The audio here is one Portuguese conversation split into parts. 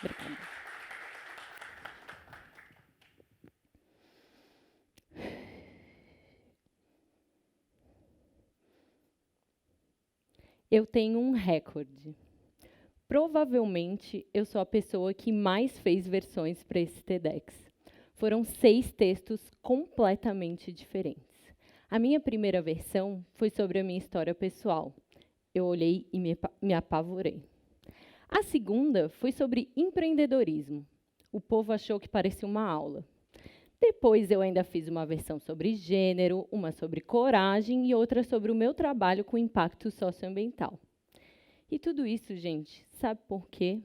Obrigada. Eu tenho um recorde. Provavelmente, eu sou a pessoa que mais fez versões para esse TEDx. Foram 6 textos completamente diferentes. A minha primeira versão foi sobre a minha história pessoal. Eu olhei e me apavorei. A segunda foi sobre empreendedorismo. O povo achou que parecia uma aula. Depois eu ainda fiz uma versão sobre gênero, uma sobre coragem e outra sobre o meu trabalho com impacto socioambiental. E tudo isso, gente, sabe por quê?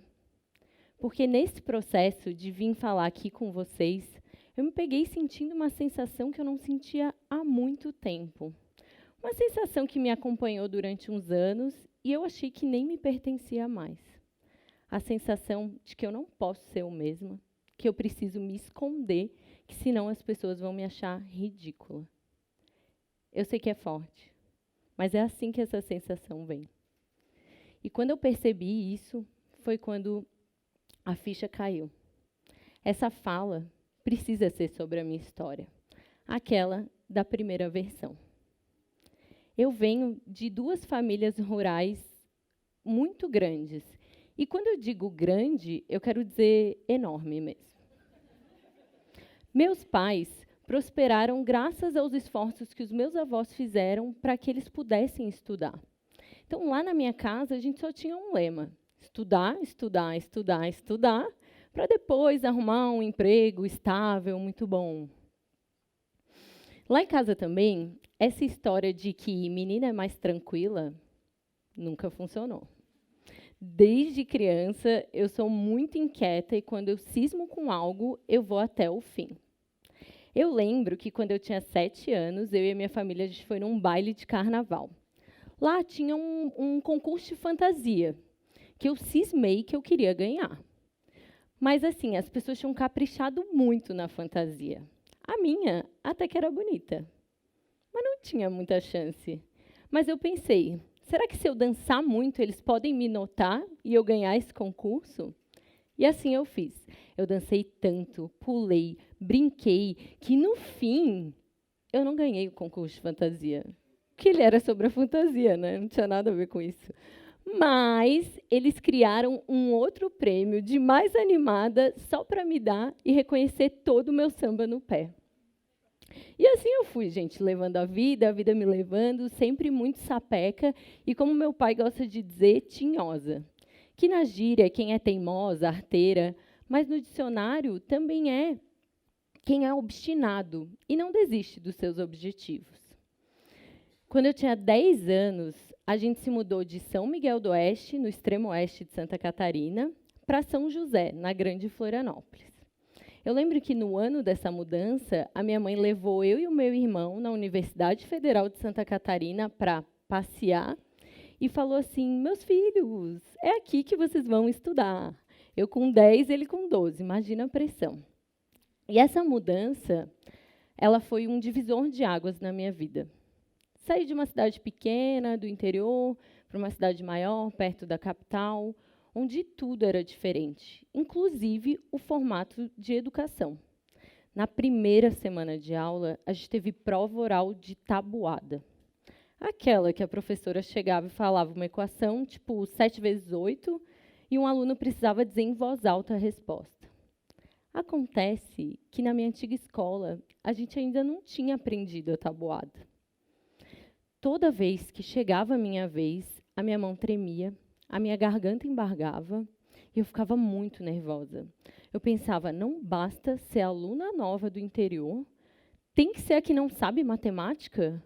Porque nesse processo de vir falar aqui com vocês, eu me peguei sentindo uma sensação que eu não sentia há muito tempo. Uma sensação que me acompanhou durante uns anos e eu achei que nem me pertencia mais. A sensação de que eu não posso ser eu mesma, que eu preciso me esconder, que senão as pessoas vão me achar ridícula. Eu sei que é forte, mas é assim que essa sensação vem. E quando eu percebi isso, foi quando a ficha caiu. Essa fala precisa ser sobre a minha história, aquela da primeira versão. Eu venho de 2 famílias rurais muito grandes. E quando eu digo grande, eu quero dizer enorme mesmo. Meus pais prosperaram graças aos esforços que os meus avós fizeram para que eles pudessem estudar. Então, lá na minha casa, a gente só tinha um lema: estudar, estudar, estudar, estudar, para depois arrumar um emprego estável, muito bom. Lá em casa também, essa história de que menina é mais tranquila nunca funcionou. Desde criança, eu sou muito inquieta e quando eu cismo com algo, eu vou até o fim. Eu lembro que quando eu tinha 7 anos, eu e a minha família, a gente foi num baile de carnaval. Lá tinha um concurso de fantasia, que eu cismei que eu queria ganhar. Mas, assim, as pessoas tinham caprichado muito na fantasia. A minha até que era bonita, mas não tinha muita chance. Mas eu pensei, será que se eu dançar muito, eles podem me notar e eu ganhar esse concurso? E assim eu fiz. Eu dancei tanto, pulei, brinquei, que no fim eu não ganhei o concurso de fantasia. Que ele era sobre a fantasia, né? Não tinha nada a ver com isso. Mas eles criaram um outro prêmio de mais animada só para me dar e reconhecer todo o meu samba no pé. E assim eu fui, gente, levando a vida me levando, sempre muito sapeca e, como meu pai gosta de dizer, tinhosa. Que na gíria, quem é teimosa, arteira, mas no dicionário também é quem é obstinado e não desiste dos seus objetivos. Quando eu tinha 10 anos, a gente se mudou de São Miguel do Oeste, no extremo oeste de Santa Catarina, para São José, na Grande Florianópolis. Eu lembro que no ano dessa mudança, a minha mãe levou eu e o meu irmão na Universidade Federal de Santa Catarina para passear e falou assim: meus filhos, é aqui que vocês vão estudar. Eu com 10, ele com 12, imagina a pressão. E essa mudança, ela foi um divisor de águas na minha vida. Saí de uma cidade pequena, do interior, para uma cidade maior, perto da capital, onde tudo era diferente, inclusive o formato de educação. Na primeira semana de aula, a gente teve prova oral de tabuada. Aquela que a professora chegava e falava uma equação, tipo 7 vezes 8, e um aluno precisava dizer em voz alta a resposta. Acontece que, na minha antiga escola, a gente ainda não tinha aprendido a tabuada. Toda vez que chegava a minha vez, a minha mão tremia, a minha garganta embargava e eu ficava muito nervosa. Eu pensava, não basta ser aluna nova do interior, tem que ser a que não sabe matemática?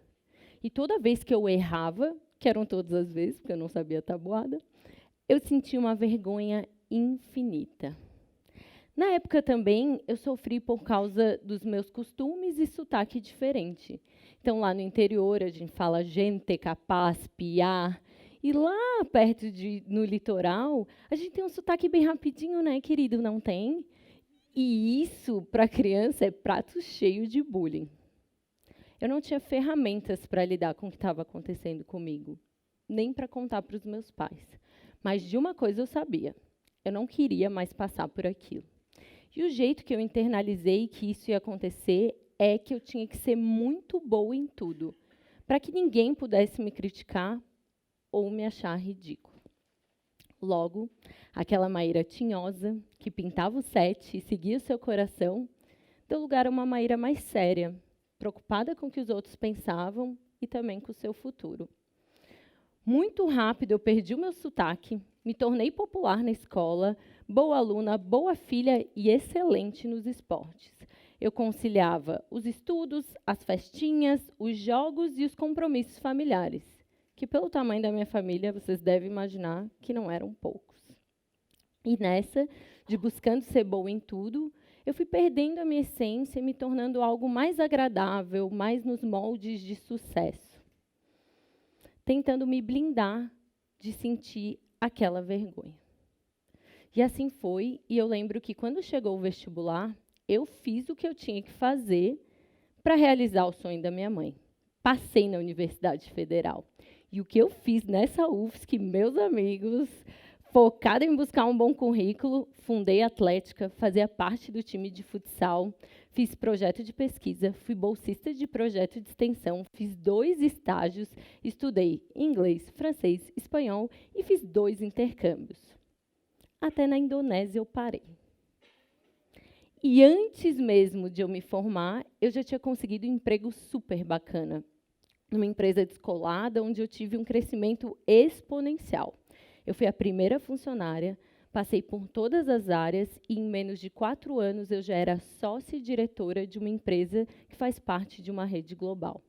E toda vez que eu errava, que eram todas as vezes, porque eu não sabia tabuada, eu sentia uma vergonha infinita. Na época também, eu sofri por causa dos meus costumes e sotaque diferente. Então, lá no interior, a gente fala gente, capaz, piar. E lá perto no litoral, a gente tem um sotaque bem rapidinho, né, querido? Não tem? E isso, para criança, é prato cheio de bullying. Eu não tinha ferramentas para lidar com o que estava acontecendo comigo, nem para contar para os meus pais. Mas de uma coisa eu sabia: Eu não queria mais passar por aquilo. E o jeito que eu internalizei que isso ia acontecer é que eu tinha que ser muito boa em tudo, para que ninguém pudesse me criticar ou me achar ridículo. Logo, aquela Maíra tinhosa, que pintava o set e seguia o seu coração, deu lugar a uma Maíra mais séria, preocupada com o que os outros pensavam e também com o seu futuro. Muito rápido eu perdi o meu sotaque, me tornei popular na escola, boa aluna, boa filha e excelente nos esportes. Eu conciliava os estudos, as festinhas, os jogos e os compromissos familiares, que pelo tamanho da minha família, vocês devem imaginar que não eram poucos. E nessa, de buscando ser boa em tudo, eu fui perdendo a minha essência e me tornando algo mais agradável, mais nos moldes de sucesso, tentando me blindar de sentir aquela vergonha. E assim foi, e eu lembro que quando chegou o vestibular, eu fiz o que eu tinha que fazer para realizar o sonho da minha mãe. Passei na Universidade Federal. E o que eu fiz nessa UFSC, meus amigos, focada em buscar um bom currículo, fundei a Atlética, fazia parte do time de futsal, fiz projeto de pesquisa, fui bolsista de projeto de extensão, fiz 2 estágios, estudei inglês, francês, espanhol e fiz 2 intercâmbios. Até na Indonésia eu parei. E antes mesmo de eu me formar, eu já tinha conseguido um emprego super bacana, numa empresa descolada, onde eu tive um crescimento exponencial. Eu fui a primeira funcionária, passei por todas as áreas e, em menos de 4 anos, eu já era sócia e diretora de uma empresa que faz parte de uma rede global.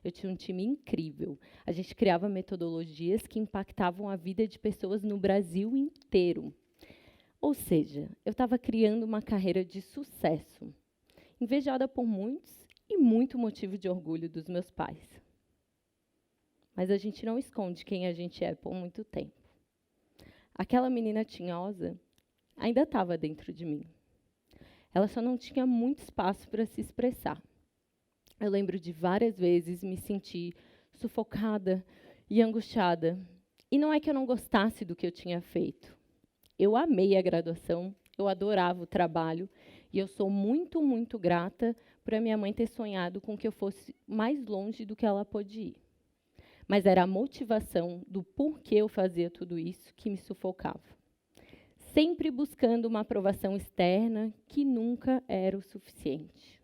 Eu tinha um time incrível. A gente criava metodologias que impactavam a vida de pessoas no Brasil inteiro. Ou seja, eu estava criando uma carreira de sucesso, invejada por muitos e muito motivo de orgulho dos meus pais. Mas a gente não esconde quem a gente é por muito tempo. Aquela menina tinhosa ainda estava dentro de mim. Ela só não tinha muito espaço para se expressar. Eu lembro de várias vezes me sentir sufocada e angustiada. E não é que eu não gostasse do que eu tinha feito. Eu amei a graduação, eu adorava o trabalho, e eu sou muito, muito grata por a minha mãe ter sonhado com que eu fosse mais longe do que ela pôde ir. Mas era a motivação do porquê eu fazia tudo isso que me sufocava. Sempre buscando uma aprovação externa que nunca era o suficiente.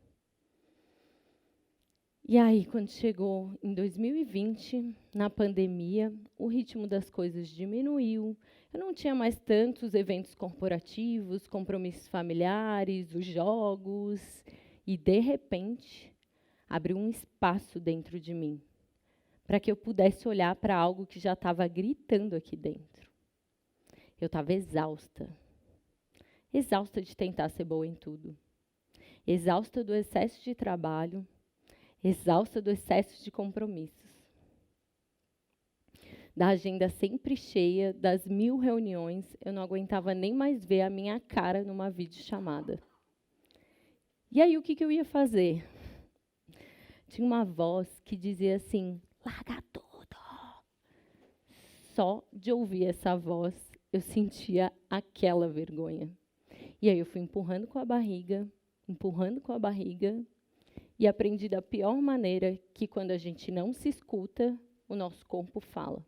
E aí, quando chegou em 2020, na pandemia, o ritmo das coisas diminuiu. Eu não tinha mais tantos eventos corporativos, compromissos familiares, os jogos. E, de repente, abriu um espaço dentro de mim, para que eu pudesse olhar para algo que já estava gritando aqui dentro. Eu estava exausta. Exausta de tentar ser boa em tudo. Exausta do excesso de trabalho. Exausta do excesso de compromissos. Da agenda sempre cheia, das 1000 reuniões, eu não aguentava nem mais ver a minha cara numa videochamada. E aí, o que eu ia fazer? Tinha uma voz que dizia assim, larga tudo. Só de ouvir essa voz, eu sentia aquela vergonha. E aí eu fui empurrando com a barriga, e aprendi da pior maneira que quando a gente não se escuta, o nosso corpo fala.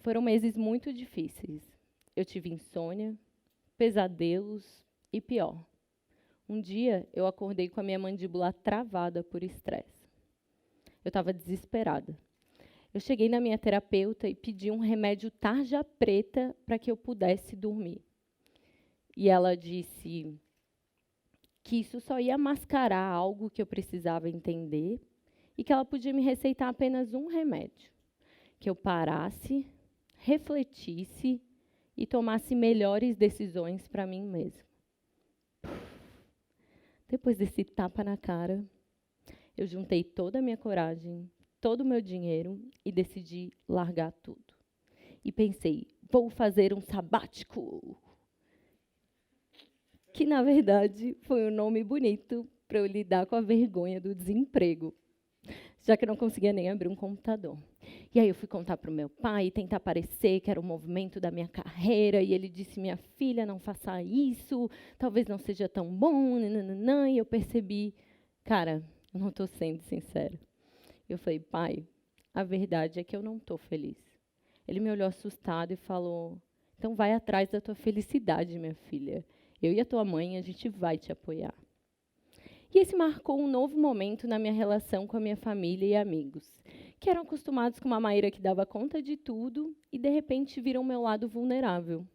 Foram meses muito difíceis. Eu tive insônia, pesadelos e pior. Um dia, eu acordei com a minha mandíbula travada por estresse. Eu estava desesperada. Eu cheguei na minha terapeuta e pedi um remédio tarja preta para que eu pudesse dormir. E ela disse que isso só ia mascarar algo que eu precisava entender e que ela podia me receitar apenas um remédio, que eu parasse, refletisse e tomasse melhores decisões para mim mesma. Depois desse tapa na cara, eu juntei toda a minha coragem, todo o meu dinheiro e decidi largar tudo. E pensei, vou fazer um sabático. Que, na verdade, foi um nome bonito para eu lidar com a vergonha do desemprego, já que eu não conseguia nem abrir um computador. E aí eu fui contar para o meu pai, tentar parecer que era o movimento da minha carreira, e ele disse, minha filha, não faça isso, talvez não seja tão bom, nananã, e eu percebi, cara, eu não estou sendo sincera. Eu falei, pai, a verdade é que eu não estou feliz. Ele me olhou assustado e falou, então vai atrás da tua felicidade, minha filha. Eu e a tua mãe, a gente vai te apoiar. E esse marcou um novo momento na minha relação com a minha família e amigos, que eram acostumados com uma Maíra que dava conta de tudo e, de repente, viram o meu lado vulnerável.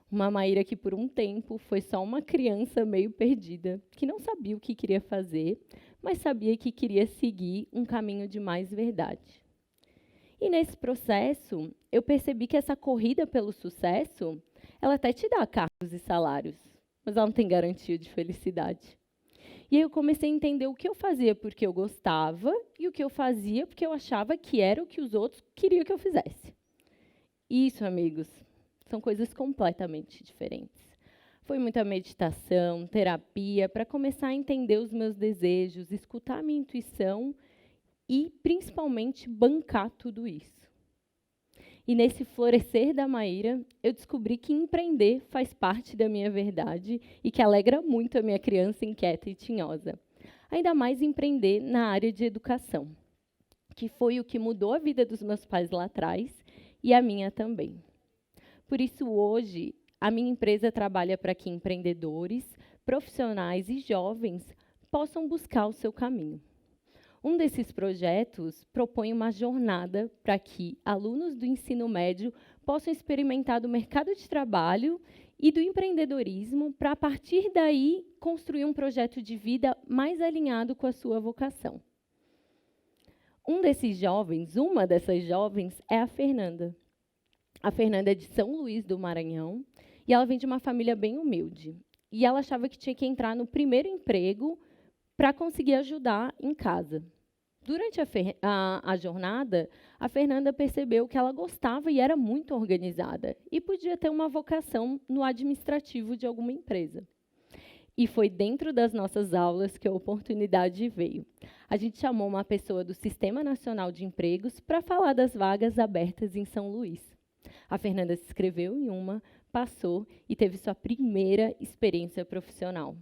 Uma Maíra que, por um tempo, foi só uma criança meio perdida, que não sabia o que queria fazer, mas sabia que queria seguir um caminho de mais verdade. E, nesse processo, eu percebi que essa corrida pelo sucesso, ela até te dá cargos e salários, mas ela não tem garantia de felicidade. E aí eu comecei a entender o que eu fazia porque eu gostava e o que eu fazia porque eu achava que era o que os outros queriam que eu fizesse. Isso, amigos, são coisas completamente diferentes. Foi muita meditação, terapia, para começar a entender os meus desejos, escutar a minha intuição e, principalmente, bancar tudo isso. E nesse florescer da Maíra, eu descobri que empreender faz parte da minha verdade e que alegra muito a minha criança inquieta e tinhosa. Ainda mais empreender na área de educação, que foi o que mudou a vida dos meus pais lá atrás e a minha também. Por isso, hoje, a minha empresa trabalha para que empreendedores, profissionais e jovens possam buscar o seu caminho. Um desses projetos propõe uma jornada para que alunos do ensino médio possam experimentar do mercado de trabalho e do empreendedorismo para, a partir daí, construir um projeto de vida mais alinhado com a sua vocação. Um desses jovens, uma dessas jovens, é a Fernanda. A Fernanda é de São Luís do Maranhão e ela vem de uma família bem humilde. E ela achava que tinha que entrar no primeiro emprego para conseguir ajudar em casa. Durante a jornada, a Fernanda percebeu que ela gostava e era muito organizada e podia ter uma vocação no administrativo de alguma empresa. E foi dentro das nossas aulas que a oportunidade veio. A gente chamou uma pessoa do Sistema Nacional de Empregos para falar das vagas abertas em São Luís. A Fernanda se inscreveu em uma, passou e teve sua primeira experiência profissional.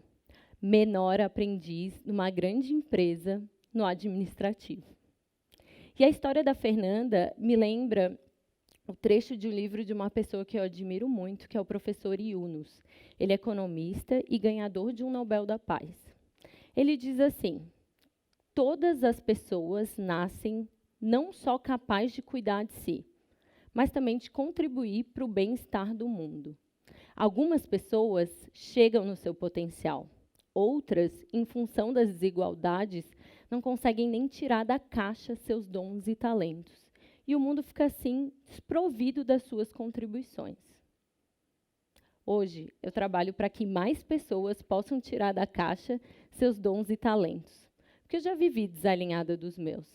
Menor aprendiz numa grande empresa no administrativo. E a história da Fernanda me lembra o trecho de um livro de uma pessoa que eu admiro muito, que é o professor Yunus. Ele é economista e ganhador de um Nobel da Paz. Ele diz assim, todas as pessoas nascem não só capazes de cuidar de si, mas também de contribuir para o bem-estar do mundo. Algumas pessoas chegam no seu potencial, outras, em função das desigualdades, não conseguem nem tirar da caixa seus dons e talentos. E o mundo fica assim, desprovido das suas contribuições. Hoje, eu trabalho para que mais pessoas possam tirar da caixa seus dons e talentos. Porque eu já vivi desalinhada dos meus.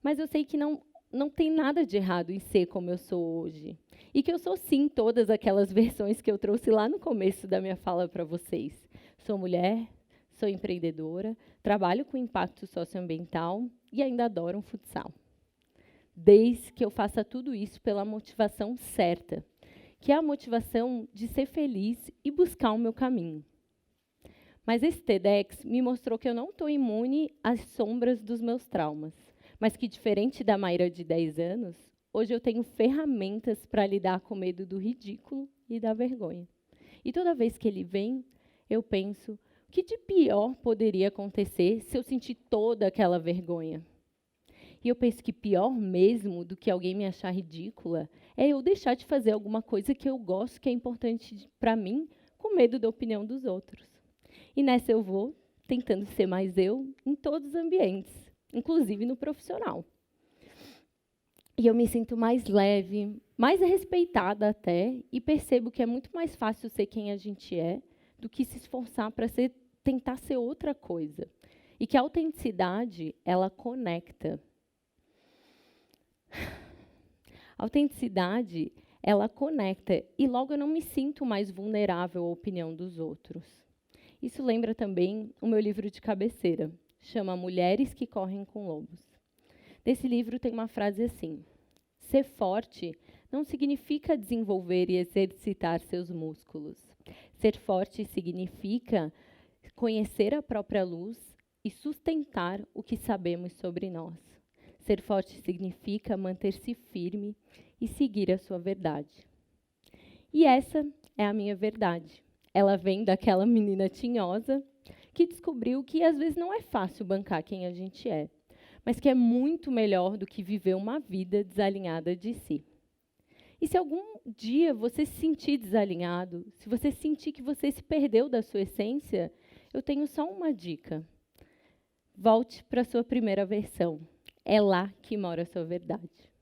Mas eu sei que não tem nada de errado em ser como eu sou hoje. E que eu sou, sim, todas aquelas versões que eu trouxe lá no começo da minha fala para vocês. Sou mulher, sou empreendedora, trabalho com impacto socioambiental e ainda adoro um futsal. Desde que eu faça tudo isso pela motivação certa, que é a motivação de ser feliz e buscar o meu caminho. Mas esse TEDx me mostrou que eu não estou imune às sombras dos meus traumas, mas que, diferente da Maíra de 10 anos, hoje eu tenho ferramentas para lidar com o medo do ridículo e da vergonha. E toda vez que ele vem, eu penso, o que de pior poderia acontecer se eu sentir toda aquela vergonha? E eu penso que pior mesmo do que alguém me achar ridícula é eu deixar de fazer alguma coisa que eu gosto, que é importante para mim, com medo da opinião dos outros. E nessa eu vou tentando ser mais eu em todos os ambientes, inclusive no profissional. E eu me sinto mais leve, mais respeitada até, e percebo que é muito mais fácil ser quem a gente é do que se esforçar para tentar ser outra coisa. E que a autenticidade, ela conecta. A autenticidade, ela conecta, e logo eu não me sinto mais vulnerável à opinião dos outros. Isso lembra também o meu livro de cabeceira, chama Mulheres que Correm com Lobos. Nesse livro tem uma frase assim, Ser forte não significa desenvolver e exercitar seus músculos. Ser forte significa conhecer a própria luz e sustentar o que sabemos sobre nós. Ser forte significa manter-se firme e seguir a sua verdade. E essa é a minha verdade. Ela vem daquela menina tinhosa que descobriu que às vezes não é fácil bancar quem a gente é, mas que é muito melhor do que viver uma vida desalinhada de si. E se algum dia você se sentir desalinhado, se você sentir que você se perdeu da sua essência, eu tenho só uma dica. Volte para a sua primeira versão. É lá que mora a sua verdade.